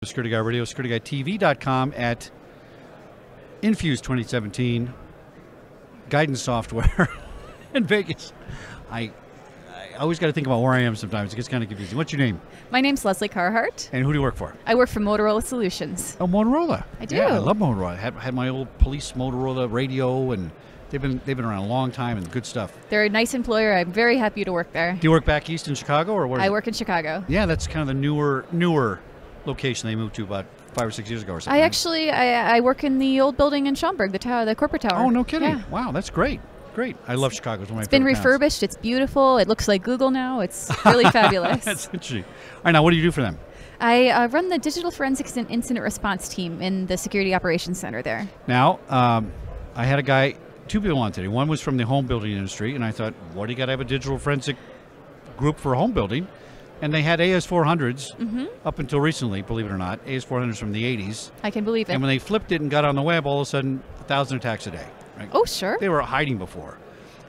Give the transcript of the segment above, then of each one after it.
Security Guy Radio, securityguytv.com at Infuse 2017, guidance software in Vegas. I always got to think about where I am sometimes. It gets kind of confusing. What's your name? My name's Leslie Carhart. And who do you work for? I work for Motorola Solutions. Oh, Motorola. I do. Yeah, I love Motorola. I had my old police Motorola radio, and they've been around a long time and good stuff. They're a nice employer. I'm very happy to work there. Do you work back east in Chicago, or where? I work in Chicago. Yeah, that's kind of the newer location they moved to about 5 or 6 years ago or something. I work in the old building in Schaumburg, the corporate tower. Oh, no kidding. Yeah. Wow, that's great. Great. I love Chicago. It's one of my It's been favorite refurbished. It's beautiful. It looks like Google now. It's really fabulous. That's interesting. All right, now what do you do for them? I run the digital forensics and incident response team in the security operations center there. Now, I had two people on today. One was from the home building industry, and I thought, what do you got to have a digital forensic group for home building? And they had AS400s up until recently, believe it or not, AS400s from the 80s. I can believe it. And when they flipped it and got on the web, all of a sudden, 1,000 attacks a day. Right? Oh, sure. They were hiding before.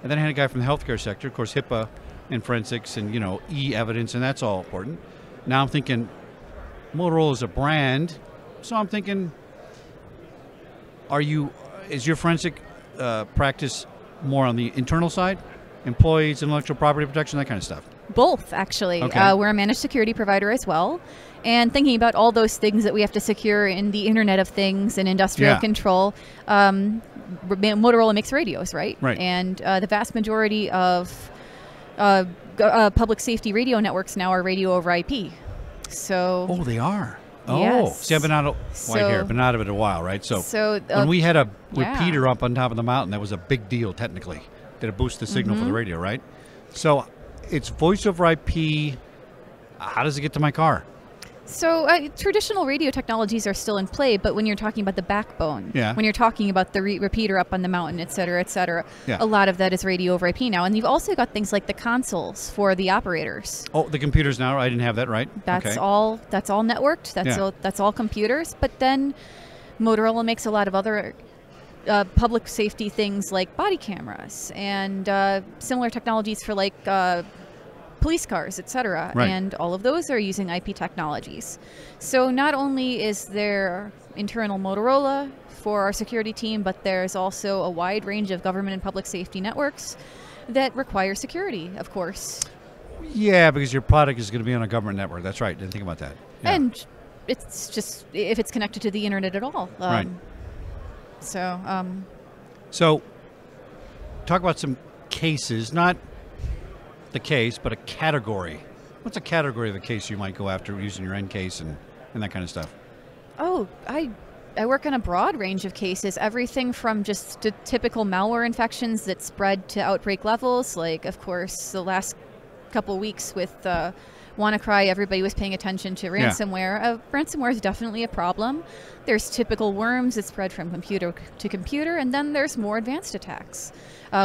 And then I had a guy from the healthcare sector, of course, HIPAA and forensics and, e-evidence, and that's all important. Now I'm thinking Motorola is a brand, so I'm thinking, is your forensic practice more on the internal side? Employees, intellectual property protection, that kind of stuff? Both, actually. Okay. We're a managed security provider as well. And thinking about all those things that we have to secure in the Internet of Things and industrial control, Motorola makes radios, right? Right. And the vast majority of public safety radio networks now are radio over IP. So. Oh, they are. Yes. Oh, see, I've been out of it a while, right? So when we had a repeater up on top of the mountain, that was a big deal technically. Did it boost the signal for the radio, right? So it's voice over IP. How does it get to my car? So traditional radio technologies are still in play, but when you're talking about the backbone, when you're talking about the repeater up on the mountain, et cetera, a lot of that is radio over IP now. And you've also got things like the consoles for the operators. Oh, the computers now? I didn't have that, right? That's all networked. That's all computers. But then Motorola makes a lot of other public safety things like body cameras and similar technologies for like police cars, etc. Right. And all of those are using IP technologies. So not only is there internal Motorola for our security team, but there's also a wide range of government and public safety networks that require security, of course. Yeah, because your product is going to be on a government network. That's right. Didn't think about that. Yeah. And it's just if it's connected to the internet at all. Right. So talk about some cases, not the case, but a category. What's a category of a case you might go after using your end case and that kind of stuff? Oh, I work on a broad range of cases, everything from just to typical malware infections that spread to outbreak levels, like, of course, the last couple weeks with WannaCry, everybody was paying attention to ransomware. Ransomware is definitely a problem. There's typical worms that spread from computer to computer, and then there's more advanced attacks.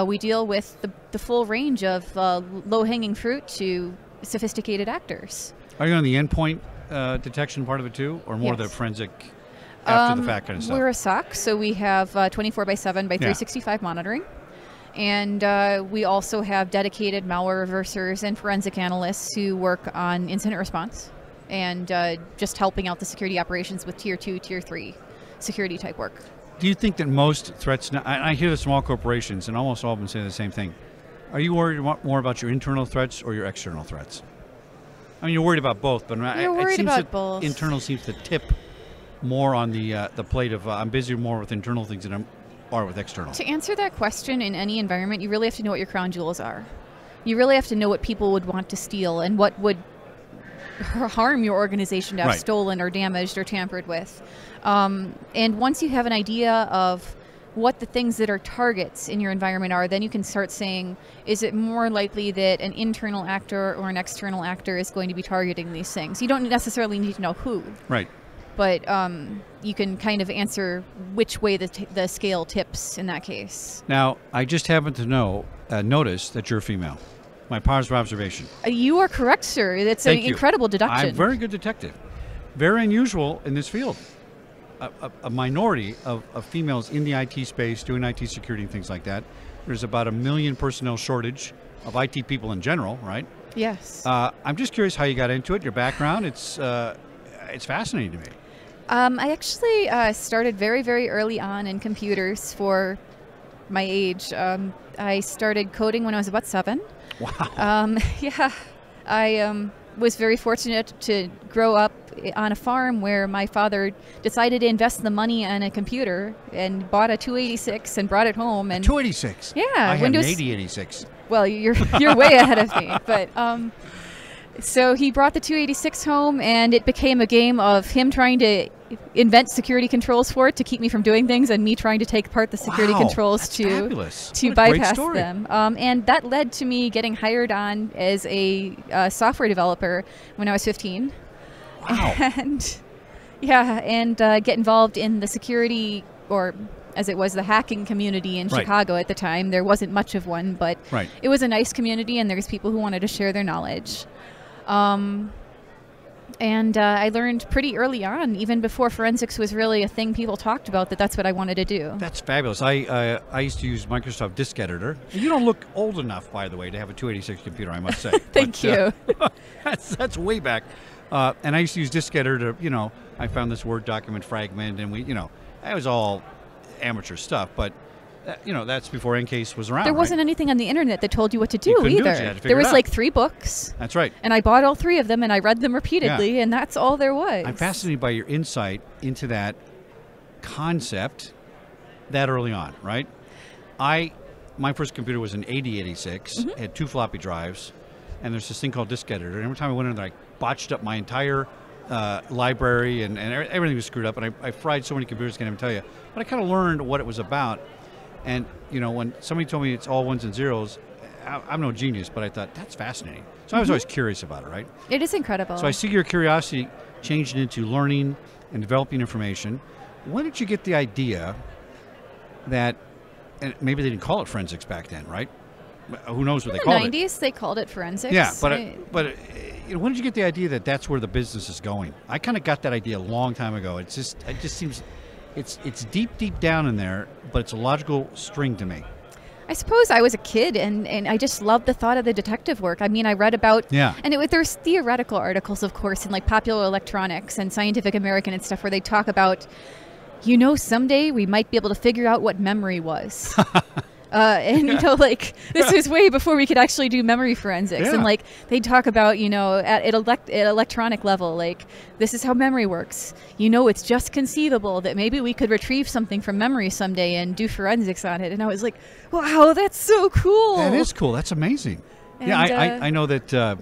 We deal with the full range of low-hanging fruit to sophisticated actors. Are you on the endpoint detection part of it too, or more the forensic after the fact kind of stuff? We're a SOC, so we have 24/7 by 365 monitoring. And we also have dedicated malware reversers and forensic analysts who work on incident response and just helping out the security operations with Tier 2, Tier 3 security type work. Do you think that most threats now, I hear the small corporations and almost all of them say the same thing. Are you worried more about your internal threats or your external threats? I mean, you're worried about both, but it seems that both. Internal seems to tip more on the plate of I'm busy more with internal things than are with external. To answer that question in any environment, you really have to know what your crown jewels are. You really have to know what people would want to steal and what would harm your organization to have stolen or damaged or tampered with. And once you have an idea of what the things that are targets in your environment are, then you can start saying, is it more likely that an internal actor or an external actor is going to be targeting these things? You don't necessarily need to know who. Right. But you can kind of answer which way the scale tips in that case. Now, I just happen to notice that you're a female. My positive observation. You are correct, sir. That's an incredible deduction. I'm a very good detective. Very unusual in this field. A minority of females in the IT space doing IT security and things like that. There's about 1 million personnel shortage of IT people in general, right? Yes. I'm just curious how you got into it, your background. It's fascinating to me. I actually started very, very early on in computers for my age. I started coding when I was about 7. Wow. Yeah, I was very fortunate to grow up on a farm where my father decided to invest the money on a computer and bought a 286 and brought it home. And 286? Yeah. I had an 8086. Well, you're way ahead of me. But so he brought the 286 home, and it became a game of him trying to invent security controls for it to keep me from doing things, and me trying to take apart the security controls to bypass them. And that led to me getting hired on as a software developer when I was 15. Wow. And get involved in the security, or as it was, the hacking community in Chicago at the time. There wasn't much of one, but it was a nice community, and there's people who wanted to share their knowledge. And I learned pretty early on, even before forensics was really a thing people talked about, that that's what I wanted to do. That's fabulous. I used to use Microsoft Disk Editor. You don't look old enough, by the way, to have a 286 computer, I must say. Thank you. That's way back. And I used to use Disk Editor to, I found this Word document fragment, and that was all amateur stuff, but that's before Encase was around. There wasn't anything on the internet that told you what to do either. You had to there was it out. like 3 books. That's right. And I bought all 3 of them, and I read them repeatedly, and that's all there was. I'm fascinated by your insight into that concept that early on, right? My first computer was an 8086, had 2 floppy drives, and there's this thing called Disk Editor. And every time I went in there, I botched up my entire library, and everything was screwed up, and I fried so many computers, can't even tell you. But I kind of learned what it was about. And, when somebody told me it's all ones and zeros, I'm no genius, but I thought, that's fascinating. So I was always curious about it, right? It is incredible. So I see your curiosity changed into learning and developing information. When did you get the idea that, and maybe they didn't call it forensics back then, right? Who knows what they called it? In the 90s, they called it forensics. Yeah, but when did you get the idea that that's where the business is going? I kind of got that idea a long time ago. It just seems... It's deep down in there, but it's a logical string to me. I suppose I was a kid, and I just loved the thought of the detective work. I mean, I read about, and there's theoretical articles, of course, in like Popular Electronics and Scientific American and stuff, where they talk about, someday we might be able to figure out what memory was. And this was way before we could actually do memory forensics. And they talk about at electronic level, this is how memory works. It's just conceivable that maybe we could retrieve something from memory someday and do forensics on it. And I was like, wow, that's so cool. That is cool. That's amazing. And I know that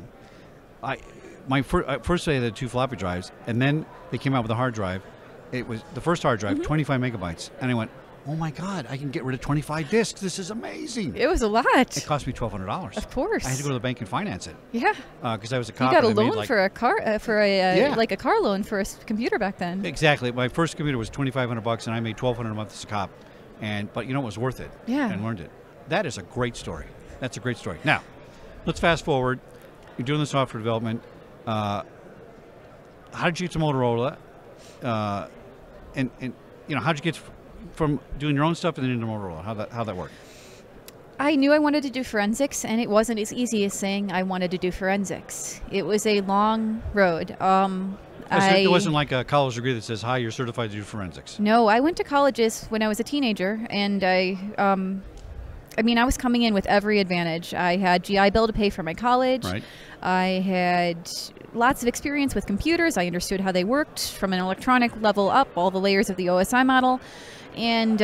my first day I had 2 floppy drives, and then they came out with a hard drive. It was the first hard drive, 25 megabytes, and I went, oh my God, I can get rid of 25 discs. This is amazing. It was a lot. It cost me $1,200. Of course. I had to go to the bank and finance it. Yeah. Because I was a cop. You got a loan for a car, like a car loan for a computer back then. Exactly. My first computer was $2,500, and I made $1,200 a month as a cop. But it was worth it. Yeah. And learned it. That is a great story. That's a great story. Now, let's fast forward. You're doing the software development. How did you get to Motorola? And how did you get from doing your own stuff and then into Motorola? How that work? I knew I wanted to do forensics, and it wasn't as easy as saying I wanted to do forensics. It was a long road. It wasn't like a college degree that says, hi, you're certified to do forensics. No, I went to colleges when I was a teenager, and I was coming in with every advantage. I had GI Bill to pay for my college. Right. I had lots of experience with computers. I understood how they worked from an electronic level up, all the layers of the OSI model. And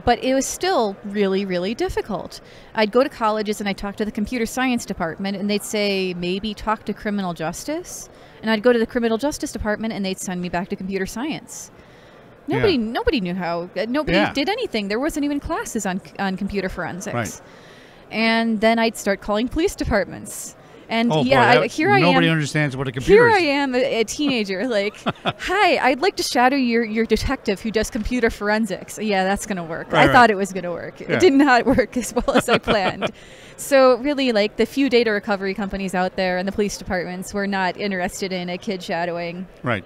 but it was still really, really difficult. I'd go to colleges and I'd talk to the computer science department, and they'd say, maybe talk to criminal justice. And I'd go to the criminal justice department, and they'd send me back to computer science. Nobody knew how. Nobody did anything. There wasn't even classes on computer forensics. Right. And then I'd start calling police departments. And here I am. Nobody understands what a computer is. Here I am, a teenager, like, hi, I'd like to shadow your detective who does computer forensics. Yeah, that's going to work. I thought it was going to work. It did not work as well as I planned. So really, the few data recovery companies out there and the police departments were not interested in a kid shadowing. Right.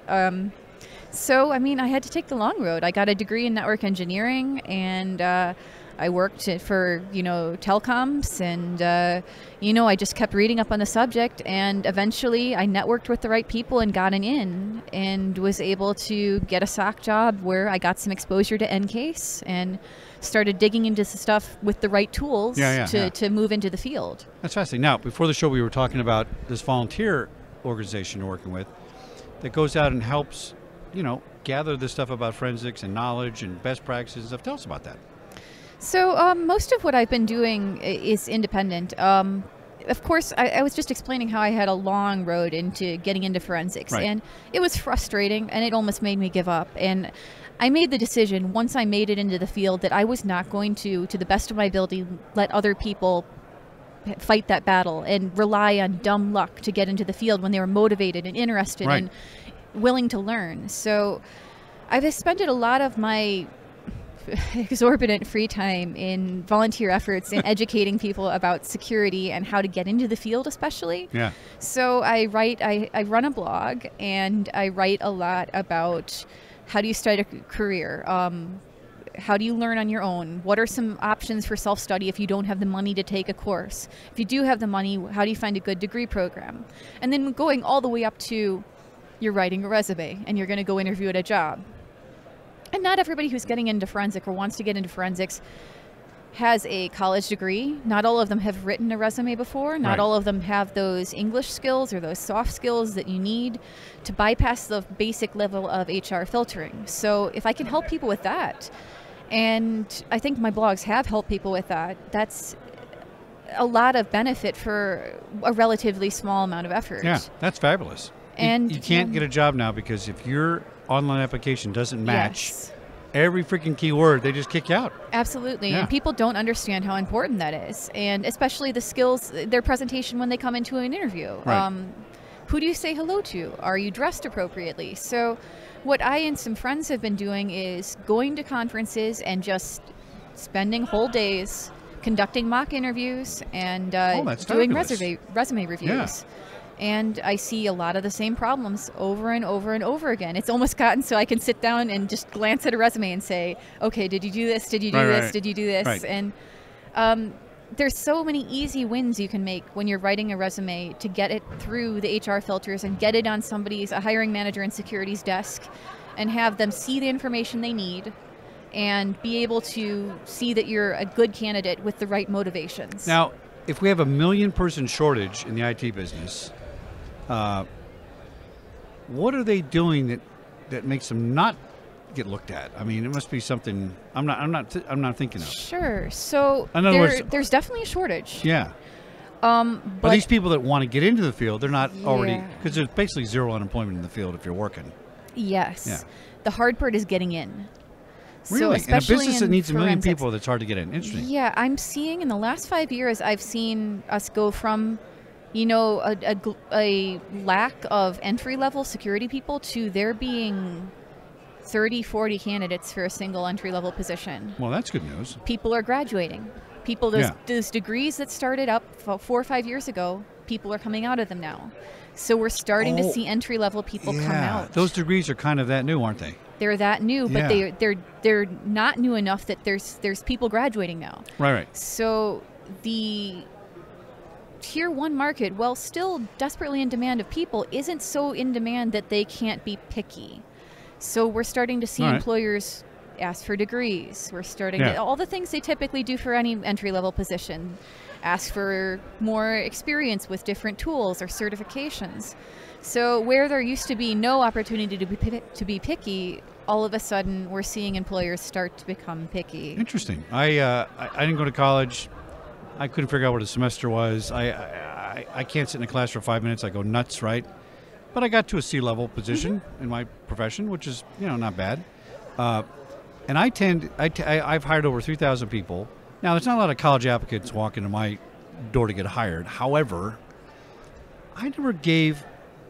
So, I had to take the long road. I got a degree in network engineering, and I worked for, telecoms, and, I just kept reading up on the subject, and eventually I networked with the right people and got an in, and was able to get a SOC job where I got some exposure to NCASE and started digging into stuff with the right tools to move into the field. That's fascinating. Now, before the show, we were talking about this volunteer organization you're working with that goes out and helps, gather this stuff about forensics and knowledge and best practices and stuff. Tell us about that. So most of what I've been doing is independent. Of course, I was just explaining how I had a long road into getting into forensics, and it was frustrating, and it almost made me give up. And I made the decision once I made it into the field that I was not going to the best of my ability, let other people fight that battle and rely on dumb luck to get into the field when they were motivated and interested and willing to learn. So I've expended a lot of my exorbitant free time in volunteer efforts in educating people about security and how to get into the field, especially. Yeah. So I run a blog, and I write a lot about how do you start a career, how do you learn on your own, what are some options for self-study if you don't have the money to take a course, if you do have the money, how do you find a good degree program, and then going all the way up to you're writing a resume and you're going to go interview at a job. And not everybody who's getting into forensic or wants to get into forensics has a college degree. Not all of them have written a resume before. Not all of them have those English skills or those soft skills that you need to bypass the basic level of HR filtering. So if I can help people with that, and I think my blogs have helped people with that, that's a lot of benefit for a relatively small amount of effort. Yeah, that's fabulous. And you can't get a job now because if your online application doesn't match every freaking keyword, they just kick you out. Absolutely. And people don't understand how important that is. And especially the skills, their presentation when they come into an interview. Who do you say hello to? Are you dressed appropriately? So what I and some friends have been doing is going to conferences and just spending whole days conducting mock interviews and doing resume reviews. Yeah. And I see a lot of the same problems over and over and over again. It's almost gotten so I can sit down and just glance at a resume and say, okay, did you do this? Did you do this? Did you do this? And there's so many easy wins you can make when you're writing a resume to get it through the HR filters and get it on a hiring manager in security's desk and have them see the information they need and be able to see that you're a good candidate with the right motivations. Now, if we have a 1 million person shortage in the IT business, what are they doing that makes them not get looked at? I mean, it must be something I'm not thinking of. Sure. So there's definitely a shortage. Yeah. But these people that want to get into the field, they're not already, because there's basically zero unemployment in the field if you're working. Yes. Yeah. The hard part is getting in. Really? So in a business that needs 1 million people, that's hard to get in. Interesting. Yeah, I'm seeing in the last 5 years, I've seen us go from a lack of entry-level security people to there being 30, 40 candidates for a single entry-level position. Well, that's good news. People are graduating. Those degrees that started up 4 or 5 years ago, people are coming out of them now. So we're starting to see entry-level people come out. Those degrees are kind of that new, aren't they? They're that new, but they're not new enough that there's people graduating now. Right. So the Tier 1 market, while still desperately in demand of people, isn't so in demand that they can't be picky. So we're starting to see employers ask for degrees. We're starting to, all the things they typically do for any entry-level position. Ask for more experience with different tools or certifications. So where there used to be no opportunity to be picky, all of a sudden we're seeing employers start to become picky. Interesting. I didn't go to college. I couldn't figure out what a semester was. I can't sit in a class for 5 minutes. I go nuts, right? But I got to a C-level position in my profession, which is, not bad. And I've hired over 3,000 people. Now, there's not a lot of college applicants walking to my door to get hired. However, I never gave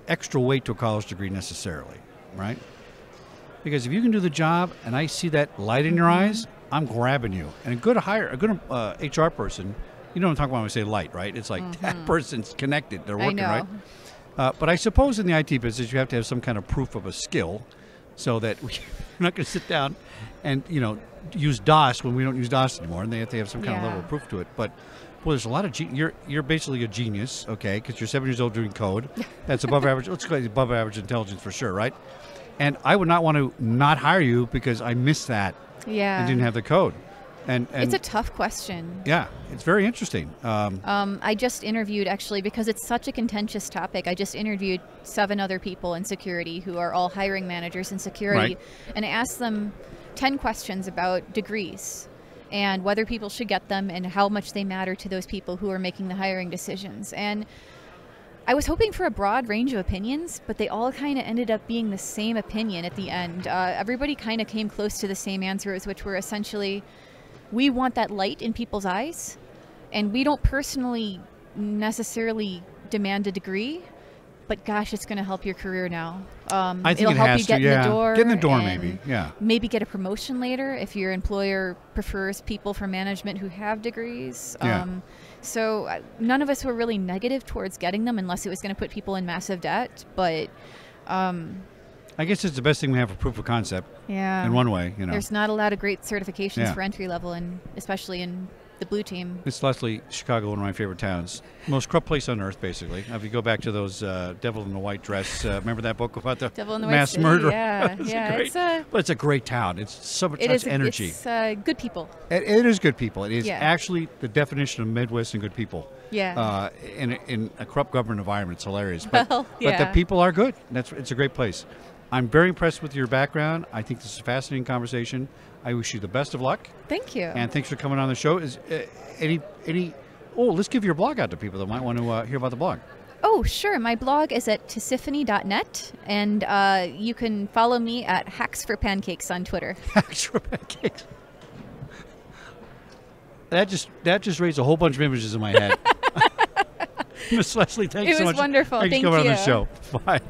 extra weight to a college degree necessarily, right? Because if you can do the job and I see that light in your eyes, I'm grabbing you. And a good HR person, you know what I'm talking about when I say light, right? It's like that person's connected. They're working, right? But I suppose in the IT business, you have to have some kind of proof of a skill. so that we're not going to sit down and use DOS when we don't use DOS anymore, and they have to have some kind of level of proof to it. But boy, there's a lot of you're basically a genius, okay? Because you're 7 years old doing code. That's above average. Let's go above average intelligence for sure, right? And I would not want to not hire you because I missed that. Yeah. And didn't have the code. And it's a tough question. Yeah, it's very interesting. I just interviewed, actually, because it's such a contentious topic, I just interviewed 7 other people in security who are all hiring managers in security. Right. And I asked them 10 questions about degrees and whether people should get them and how much they matter to those people who are making the hiring decisions. And I was hoping for a broad range of opinions, but they all kind of ended up being the same opinion at the end. Everybody kind of came close to the same answers, which were essentially, we want that light in people's eyes, and we don't personally necessarily demand a degree, but gosh, it's going to help your career now. I think it'll it help has you get to, in the door. Get in the door, maybe. Yeah. Maybe get a promotion later if your employer prefers people from management who have degrees. Yeah. So none of us were really negative towards getting them unless it was going to put people in massive debt. But I guess it's the best thing we have for proof of concept. Yeah. In one way, There's not a lot of great certifications Yeah. for entry level, and especially in the blue team. It's Leslie, Chicago, one of my favorite towns. Most corrupt place on earth, basically. If you go back to those Devil in the White Dress, remember that book about the Devil in the mass White murder? Yeah, yeah. But it's a great town. It's so much energy. It's good people. It is good people. It is Yeah. actually the definition of Midwest and good people. Yeah. In a corrupt government environment, it's hilarious. But, Well, but the people are good. It's a great place. I'm very impressed with your background. I think this is a fascinating conversation. I wish you the best of luck. Thank you. And thanks for coming on the show. Is let's give your blog out to people that might want to hear about the blog. Oh, sure. My blog is at tisiphany.net, and you can follow me at Hacks for Pancakes on Twitter. Hacks for Pancakes. That just raised a whole bunch of images in my head. Miss Leslie, thanks so much. It was wonderful. Thanks Thank for coming you. on the show. Bye.